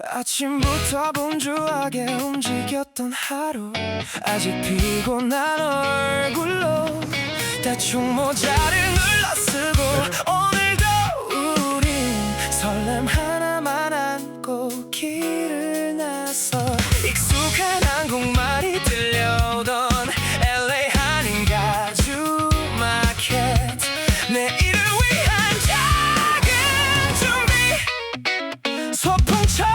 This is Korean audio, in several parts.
아침부터 분주하게 움직였던 하루, 아직 피곤한 얼굴로 대충 모자를 눌러쓰고 오늘도 우린 설렘 하나만 안고 길을 나서 익숙한 한국말이 들려오던 LA 한인 가주 마켓, 내일을 위한 작은 준비, 소풍처럼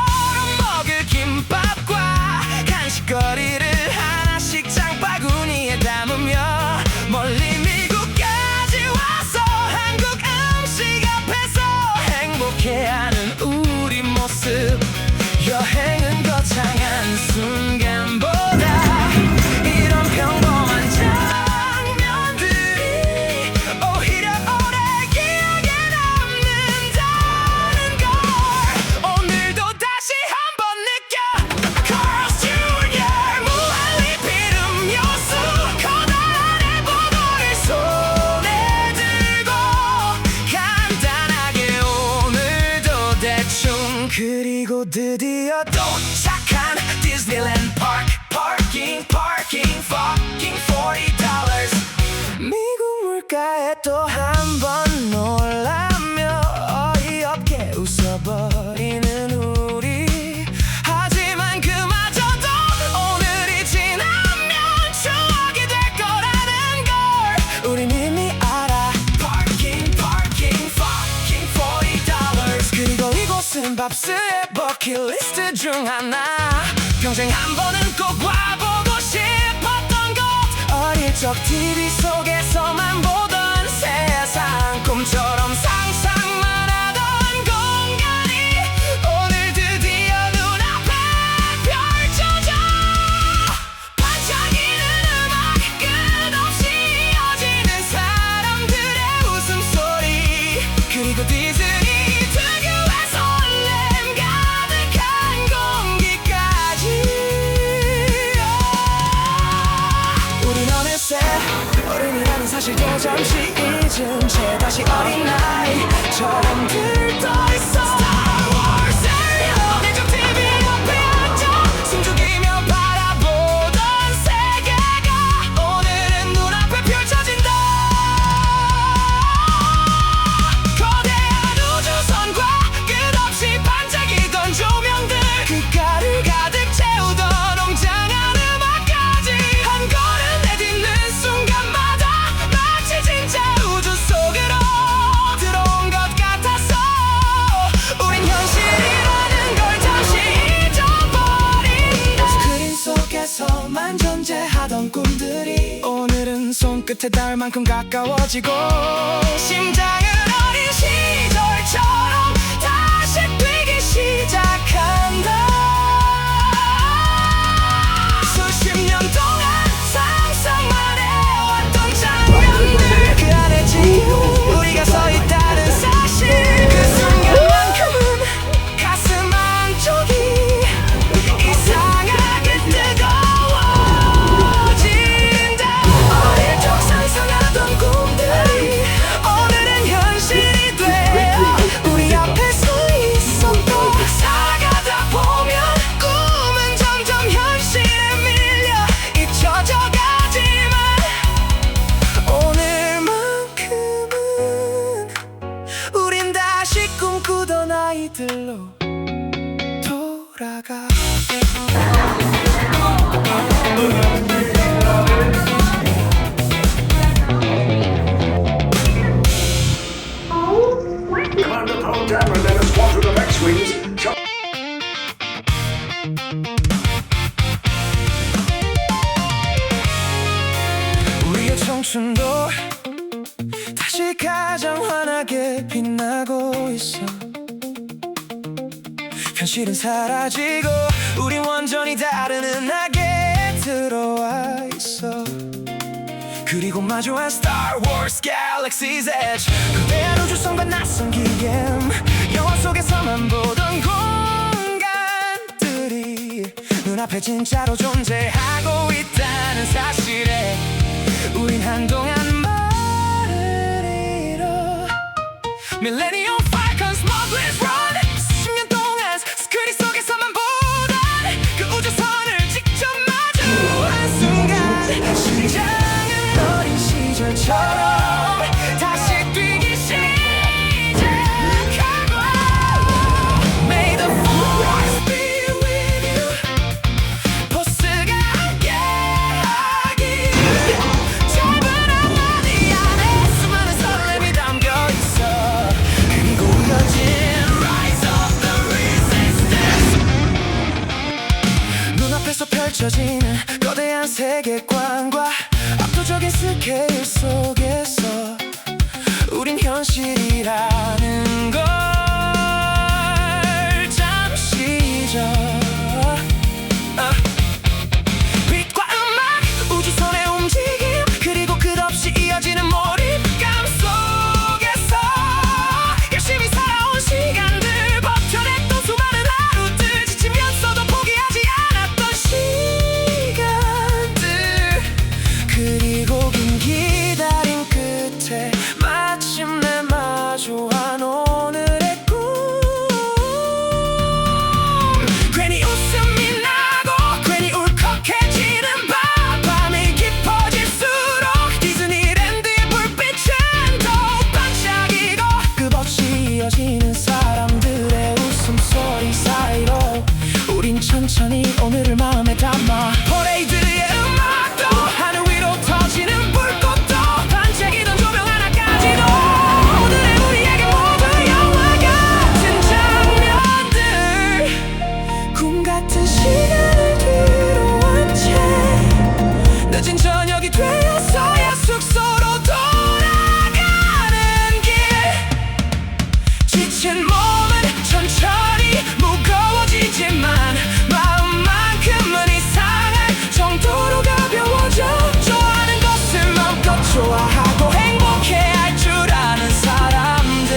먹을 김밥과 간식거리를 하나씩 장바구니에 담으며 멀리 미국까지 와서 한국 음식 앞에서 행복해하는 우리 모습. 여행은 거창한 순간보다 이런 평범한 장면들이 오히려 오래 기억에 남는다는 걸 오늘도 다시 한번 느껴. Carl's Jr. 무한리필 음료수, 커다란 햄버거를 손에 들고 간단하게 오늘도 대충, 그리고 드디어 도착한 디즈니랜드 파크. Parking fucking $40. 미국 물가에 또 한 번 놀라며 어이없게 웃어버리는 우리. 하지만 그마저도 오늘이 지나면 추억이 될 거라는 걸 우린 이미 알아. Parking fucking $40. 그리고 이곳은 밥스의 버킷리스트 중 하나. 평생 한 번은 꼭 와보고 싶었던 곳. 어릴 적 TV 속에서만 보던 세상, 꿈처럼 상상만 하던 공간이 오늘 드디어 눈앞에 펼쳐져. 반짝이는 음악, 끝없이 이어지는 사람들의 웃음소리, 그리고 디즈니 특유의 설렘 가득한 공기까지. 우린 어느새 어른이라는 사실도 잠시 잊은 채 다시 어린 나이처럼 들떠있어. Star Wars 내적 TV 옆에 앉아 숨죽이며 바라보던 세계가 오늘은 눈앞에 펼쳐진다. 거대한 우주선과 끝없이 반짝이던 조명들, 귓가를 가득 채우던 웅장한 음악까지 한 걸음 내딛는 순간마다 마치 진짜 우주 속으로 들어온 것 같았어. 우린 현실이라는 걸 잠시 잊어버린다. 스크린 속에서만 존재하던 꿈들이 오늘은 손끝에 닿을 만큼 가까워지고 심장은 어린 시절처럼 다시 뛰기 시작한다. 수십 년 동안 상상만 해왔던 장면들, 그 안에 지금 우리가 서 있다는 사실, 그 순간만큼은 가슴 한쪽이 이상하게 뜨거워진다. 어릴 적 상상하던 꿈들이 오늘은 현실이 돼 우리 앞에 서 있었고, 살아가다 보면 꿈은 점점 현실에 밀려 잊혀져 가지만 오늘만큼은 우린 다시 꿈꾸던 아이들로 돌아가. Commander Pearl Jam and then a squadron of X-Wings. 우리의 청춘도 다시 가장 환하게 빛나고 있어. 현실은 사라지고 우린 완전히 다른 은하계에 들어와 있어. 그리고 마주한 Star Wars Galaxy's Edge, 거대한 우주선과 낯선 기엠, 영화 속에서만 보던 공간들이 눈앞에 진짜로 존재하고 있다는 사실에 우린 한동안 말을 잃어. Millennium Falcon Smuggler's Run, 수십 년 동안 스크린 속에서 펼쳐지는 거대한 세계관과 압도적인 스케일 속에서 우린 현실이라는 걸 잠시 잊어. 빛과 음악, 우주선의 움직임, 그리고 끝없이 이어지는 몰입감 속에서 열심히 살아온 시간들, 버텨냈던 수많은 하루들, 지치면서도 포기하지 않았던 시간들, 그리고 긴 기다림 끝에 마침내 마주한 오늘의 꿈. 괜히 웃음이 나고 괜히 울컥해지는 밤, 밤이 깊어질수록 디즈니랜드의 불빛은 더욱 반짝이고 끝없이 이어지는 사람들의 웃음소리 사이로 우린 천천히 오늘을 마음에 담아. 퍼레이드의 음악도 하늘 위로 터지는 불꽃도 반짝이던 조명 하나까지도 오늘의 우리에게 모두 영화 같은 장면들, 꿈 같은 시간을 뒤로 한 채 늦은 저녁이 되어서야 숙소로 돌아가는 길. 지친 몸은 천천히 무거워지지만 마음만큼은 이상할 정도로 가벼워져. 좋아하는 것을 마음껏 좋아하고 행복해할 줄 아는 사람들,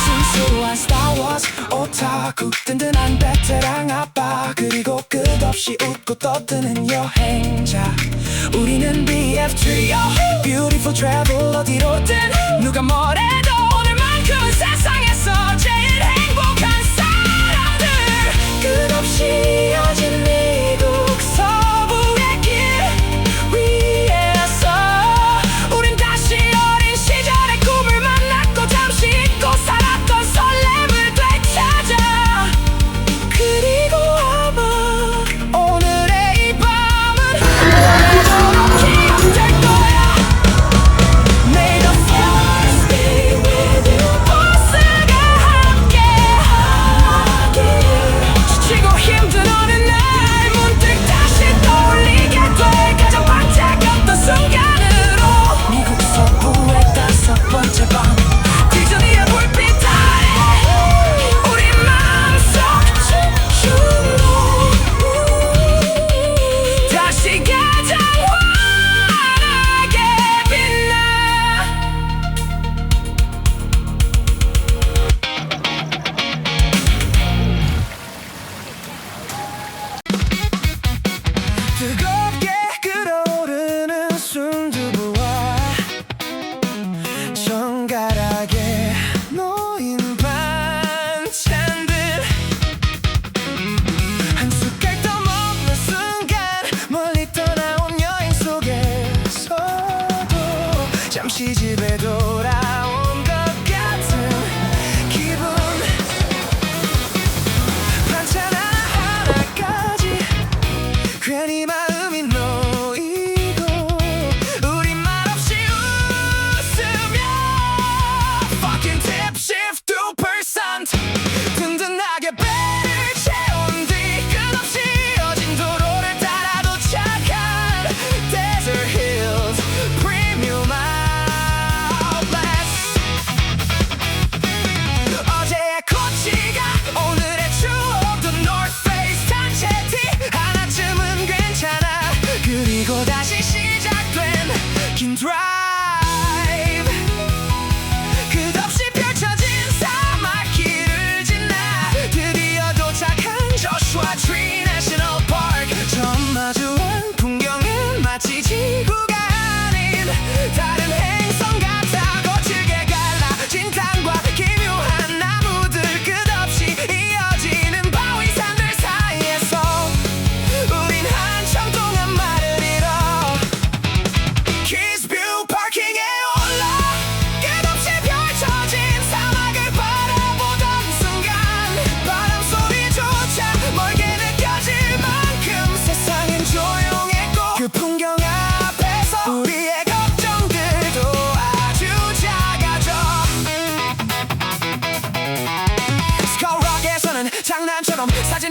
순수한 스타워즈 오타쿠, 든든한 베테랑 아빠, 그리고 끝없이 웃고 떠드는 여행자. 우리는 BF 트리오, Beautiful Travel. 어디로든 누가 뭐래도 오늘만큼은 세상에서 제일 행복한 사람들. 끝없이 이어진 미국 서부의 길 위에서 우린 다시 어린 시절의 꿈을 만났고 잠시 잊고 살았던 설렘을 되찾아. 그리고 아마 오늘의 이 밤은 오래도록 기억될 거야. May the force be with you. 웃음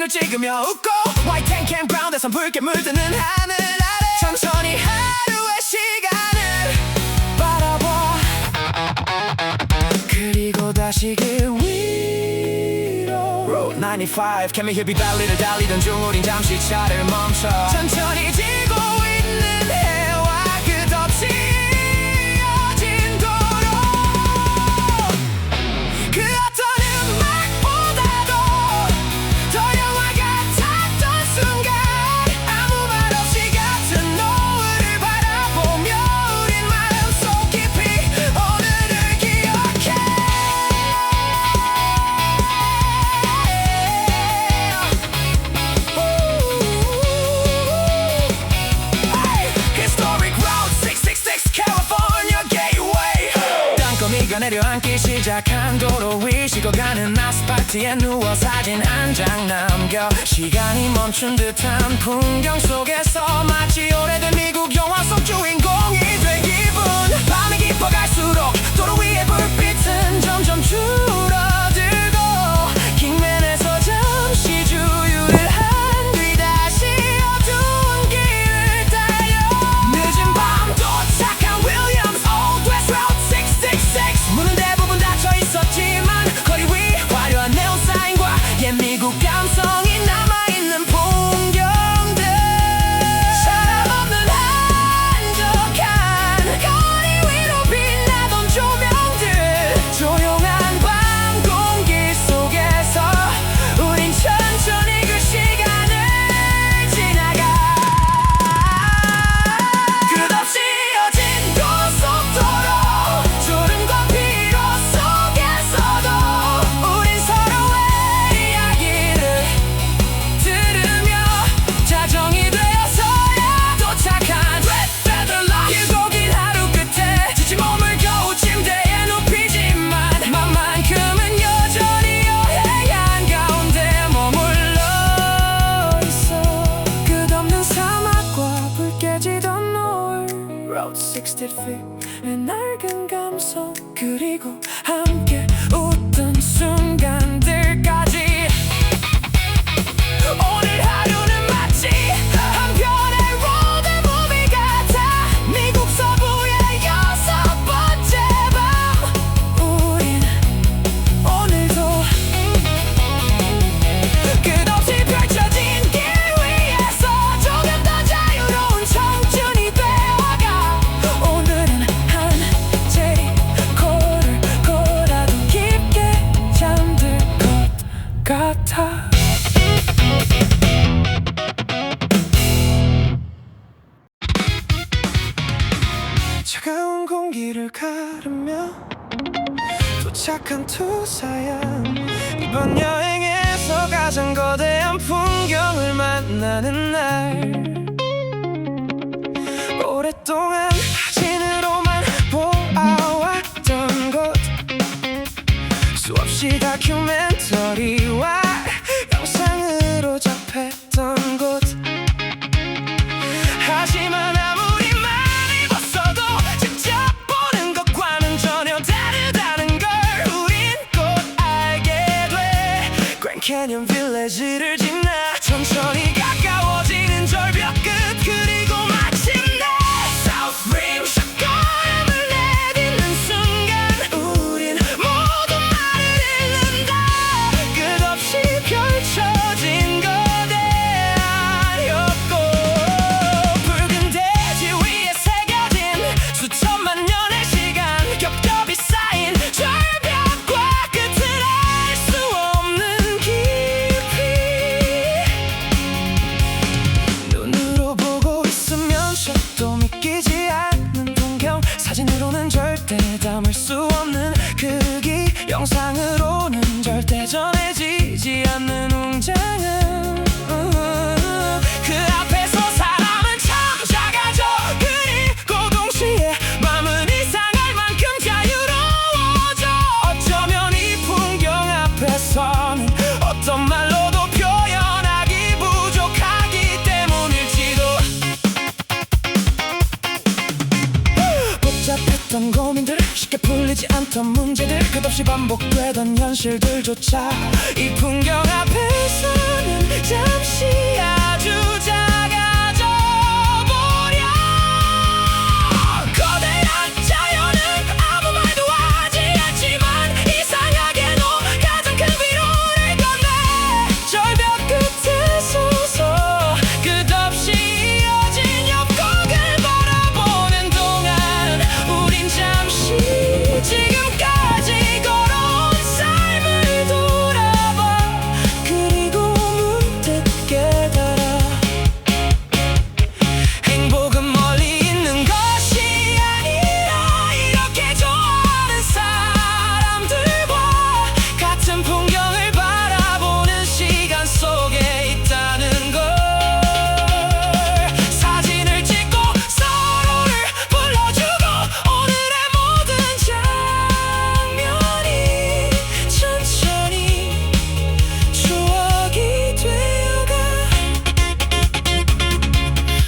사진을 찍으며 웃고 White Tank Campground에서 붉게 물드는 하늘 아래 천천히 하루의 시간을 바라봐. 그리고 다시 길 위로 Road 95 Can we hear 달리를 달리던 중 우린 잠시 차를 멈춰 천천히 지고 있는 해와 끝없이 이어진 도로 그 어떤 음악보다도 더 영화 같았던 순간 아무 말 없이 같은 노을을 바라보며 우린 마음속 깊이 오늘을 기억해. Historic Route 666 California Gateway 땅거미가 내려앉기 시작한 도로 위 식어가는 아스팔트에 누워 사진 한 장 남겨 시간이 멈춘 듯한 풍경 속에서 마치 오래된 미국 영화 속 주인공이 된 기분. 밤이 깊어갈수록 도로 위의 불빛은 점점 줄어들고 킹맨에서 잠시 주유를 한 뒤 다시 어두운 길을 달려 늦은 밤 도착한 Williams Old West Route 666 문은 대부분 닫혀 있었지만 거리 위 화려한 네온 사인과 옛 미국 감성이 남아있는 풍경들 사람 없는 한적한 거리 위로 빛나던 조명들 조용한 밤 공기 속에서 우린 천천히 그 시간을 지나가. 끝없이 이어진 고속도로 졸음과 피로 속에서도 우린 서로의 이야기를 들으며 자정이 되어서야 도착한 Red Feather Lodge. 길고 긴 하루 끝에 지친 몸을 겨우 침대에 눕히지만 맘만큼은 여전히 여행 한가운데 머물러 있어. 끝없는 사막과 붉게 지던 노을 Route 65의 낡은 감성 그리고 함께 웃던 순간들까지 오늘 하루는 마치 한 편의 로드 무비 같아. 미국 서부의 6번째 밤 우린 오늘도 끝없이 펼쳐진 길 위에서 조금 더 자유로운 청춘이 되어가. 오늘은 한 제리코를 걸어도 깊게 잠들 것 같아. 차가운 공기를 가르며 도착한 투사야. 이번 여행에서 가장 거대한 풍경을 만나는 날 오랫동안 사진으로만 보아왔던 곳 수없이 다큐멘터리와 영상으로 접했던 곳. 하지만 아무리 많이 봤어도 직접 보는 것과는 전혀 다르다는 걸 우린 곧 알게 돼. Grand Canyon Village를 지나 천천히 가까워지는 절벽 끝 그리고 마침내 South Rim 샷건을 내딛는 순간 우린 모두 말을 잃는다. 끝없이 펼쳐진 거대한 협곡 붉은 대지 위에 새겨진 수천만 년의 시간 겹겹이 쌓인 절벽과 끝을 알 수 없는 깊이 눈으로 보고 있으면서도 믿기지 않는 풍경 사진으로는 절대 담을 수 없는 크기 영상으로는 절대 전해지지 않는 웅장함. 그 앞에서 사람은 참 작아져. 그리고 동시에 맘은 이상할 만큼 자유로워져. 어쩌면 이 풍경 앞에서는 어떤 말로도 표현하기 부족하기 때문일지도. 복잡했던 고민들 쉽게 풀리지 않던 문제들 끝없이 반복되던 현실들조차 이 풍경 앞에서는 잠시 아주 작아져 버려. 거대한 자연은 아무 말도 하지 않지만 이상하게도 가장 큰 위로를 건네. 절벽 끝에 서서 끝없이 이어진 협곡을 바라보는 동안 우린 잠시 지금까지 걸어온 삶을 돌아봐. 그리고 문득 깨달아 행복은 멀리 있는 것이 아니라 이렇게 좋아하는 사람들과 같은 풍경을 바라보는 시간 속에 있다는 걸. 사진을 찍고 서로를 불러주고 오늘의 모든 장면이 천천히 추억이 되어가.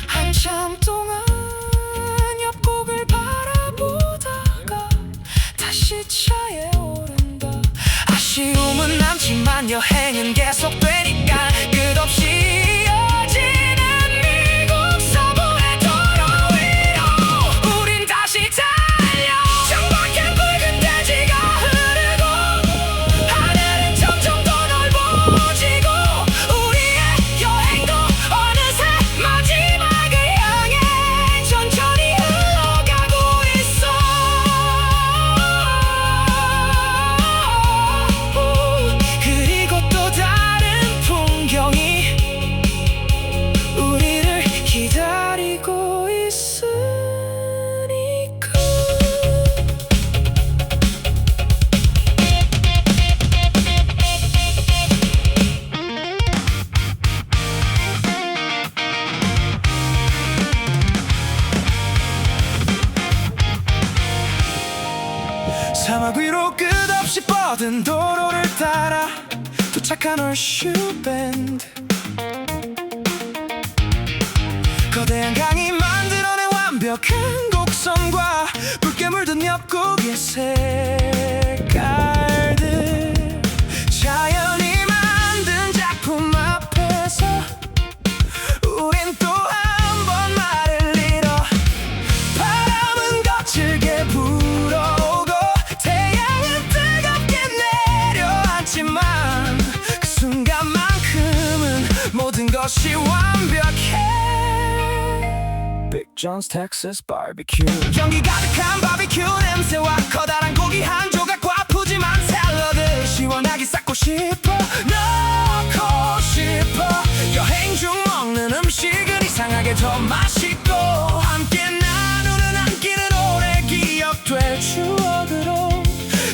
한참 동안 협곡을 바라보다가 다시 차에 오른다. 아쉬움은 남지만 여행은 계속되니까 끝없이 이어지는 미국 서부의 도로 위로 우린 다시 달려. 창밖엔 붉은 대지가 흐르고 하늘은 점점 더 넓어지고 우리의 여행도 어느새 마지막을 향해 천천히 흘러가고 있어. 그리고 또 다른 풍경이 우리를 기다리고 있으니까. 사막 위로 끝없이 뻗은 도로를 따라 도착한 호슈밴드. 거대한 강이 만들어낸 완벽한 곡선과 붉게 물든 협곡의 색깔들. 자연이 만든 작품 앞에서 우린 또 한 번 말을 잃어. 바람은 거칠게 불어오고 태양은 뜨겁게 내려앉지만 그 순간만큼은 모든 것이 완벽해. Big John's Texas Barbecue. 연기 가득한 바비큐 냄새와 커다란 고기 한 조각과 푸짐한 샐러드. 시원하게 쌓고 싶어 넣고 싶어. 여행 중 먹는 음식은 이상하게 더 맛있고 함께 나누는 한 끼는 오래 기억될 추억으로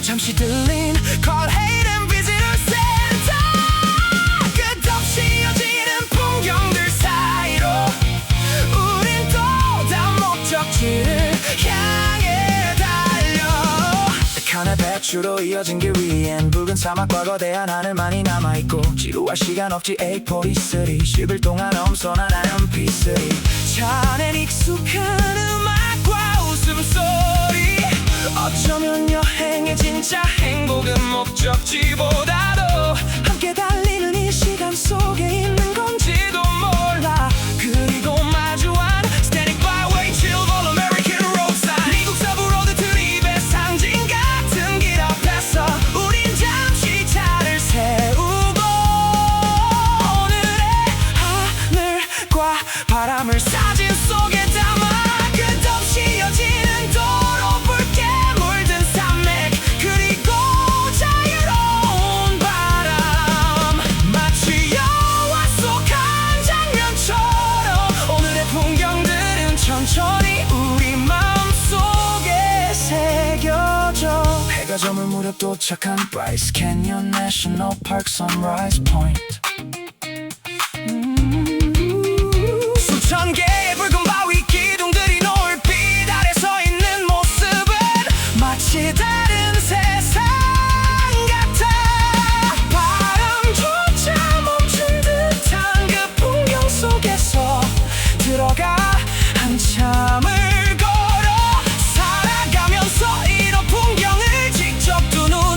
잠시 들린 Call Hayden Visitor Center. 끝없이 이어지는 풍경들 사이로 우린 또 다음 목적지를 향해 달려. 칸의 배추로 이어진 길 위엔 붉은 사막과 거대한 하늘만이 남아있고 지루할 시간 없지. A43 10일 동안 엄선한 MP3. 차 안엔 익숙한 음악과 웃음소리. 어쩌면 여행의 진짜 행복은 목적지보다도 함께 달리는 이 시간 속에 있는 건지도 몰라. 그리고 마주한 Static Byway Chill All American Roadside. 미국 서부 로드 트립의 상징 같은 길 앞에서 우린 잠시 차를 세우고 오늘의 하늘과 바람을 사진 속에 담아. 끝없이 이어지는 도로 붉게 물든 산맥 그리고 자유로운 바람. 마치 영화 속 한 장면처럼 오늘의 풍경들은 천천히 우리 마음속에 새겨져. 해가 저물 무렵 도착한 Bryce Canyon National Park Sunrise Point. 수천 개의 붉은 바위 기둥들이 노을빛 아래 서 있는 모습은 마치 다른 세상 같아. 바람조차 멈춘 듯한 그 풍경 속에서 들어가 한참을 걸어 살아가면서 이런 풍경을 직접 두 눈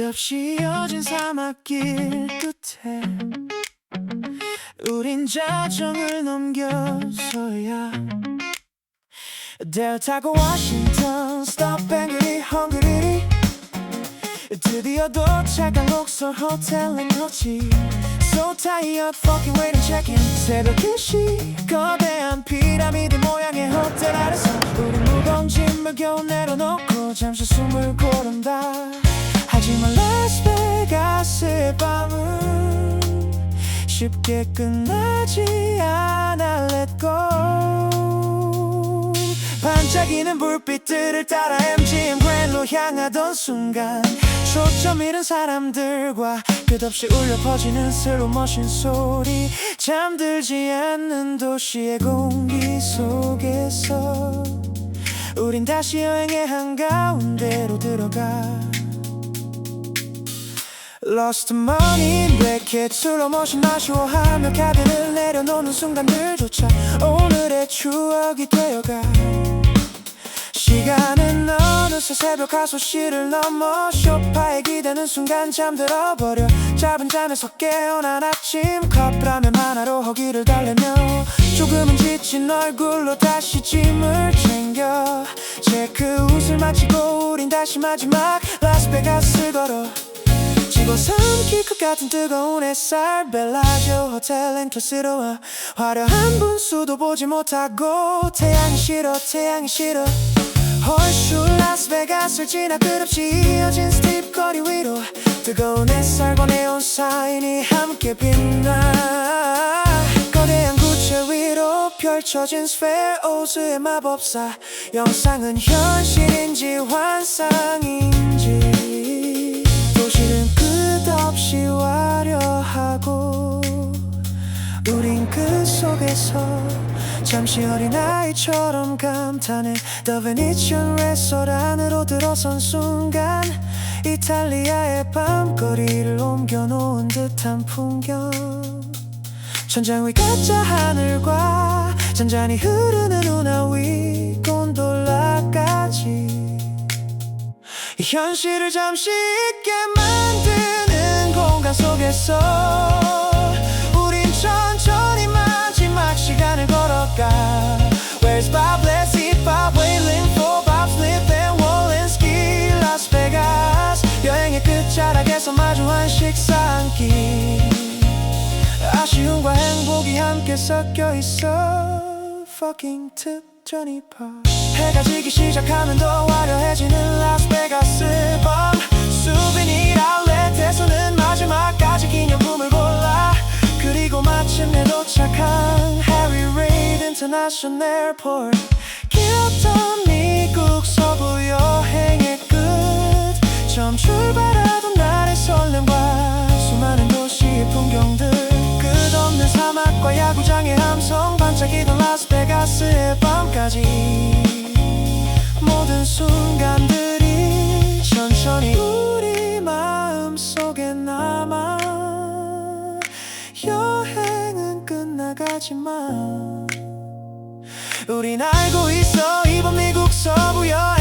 끝없이 이어진 사막길 끝에 우린 자정을 넘겨서야 델 타고 워싱턴 스톱 뱅그리 헝그리 드디어 도착한 록솔 호텔 앤 코치 So tired fucking waiting check-in 새벽 2시 거대한 피라미드 모양의 호텔 아래서 우린 무거운 짐을 겨우 내려놓고 잠시 숨을 고른다 하지만 라스베가스의 밤은 쉽게 끝나지 않아 Let go 반짝이는 불빛들을 따라 MGM 그랜드로 향하던 순간 초점 잃은 사람들과 끝없이 울려 퍼지는 슬로모션 소리 잠들지 않는 도시의 공기 속에서 우린 다시 여행의 한가운데로 들어가 Lost money, black cat, 슬로모션 아쉬워하며 카드를 내려놓는 순간들조차 오늘의 추억이 되어가 시간은 어느새 새벽 5시를 넘어 소파에 기대는 순간 잠들어버려 짧은 잠에서 깨어난 아침 컵라면 하나로 허기를 달래며 조금은 지친 얼굴로 다시 짐을 챙겨 체크 웃을 마치고 우린 다시 마지막 라스베가스 걸어 집어삼킬 것 같은 뜨거운 햇살 벨라조 호텔 앤 클래스로 와 화려한 분수도 보지 못하고 태양이 싫어 홀수 라스베가스를 지나 끝없이 이어진 스티프 거리 위로 뜨거운 햇살과 네온 사인이 함께 빛나 거대한 구체 위로 펼쳐진 스페어스의 마법사 영상은 현실인지 환상인지 도시는 끝없이 화려하고 우린 그 속에서 잠시 어린아이처럼 감탄해 The Venetian 레스토랑으로 들어선 순간 이탈리아의 밤거리를 옮겨놓은 듯한 풍경 천장 위 가짜 하늘과 잔잔히 흐르는 운하위 곤돌라까지 이 현실을 잠시 잊게 만드는 공간 속에서 우린 천천히 마지막 시간을 걸어가 Where's Bob? Let's eat Bob Wailing for Bob Slip and Walensky Las Vegas 여행의 끝자락에서 마주한 식사 한 끼 아쉬움과 행복이 함께 섞여 있어 Fucking 특전이 파 해가 지기 시작하면 더 화려해지는 라스베가스 밤 수비니 아울렛에서는 마지막까지 기념품을 골라 그리고 마침내 도착한 Harry Reid International Airport 길었던 미국 서부 여행의 끝 처음 출발하던 날의 설렘과 수많은 도시의 풍경들 끝없는 사막과 야구장의 함성 반짝이던 라스베가스의 밤까지 모든 순간들이 천천히 우리 마음속에 남아 여행은 끝나가지만 우린 알고 있어 이번 미국 서부 여행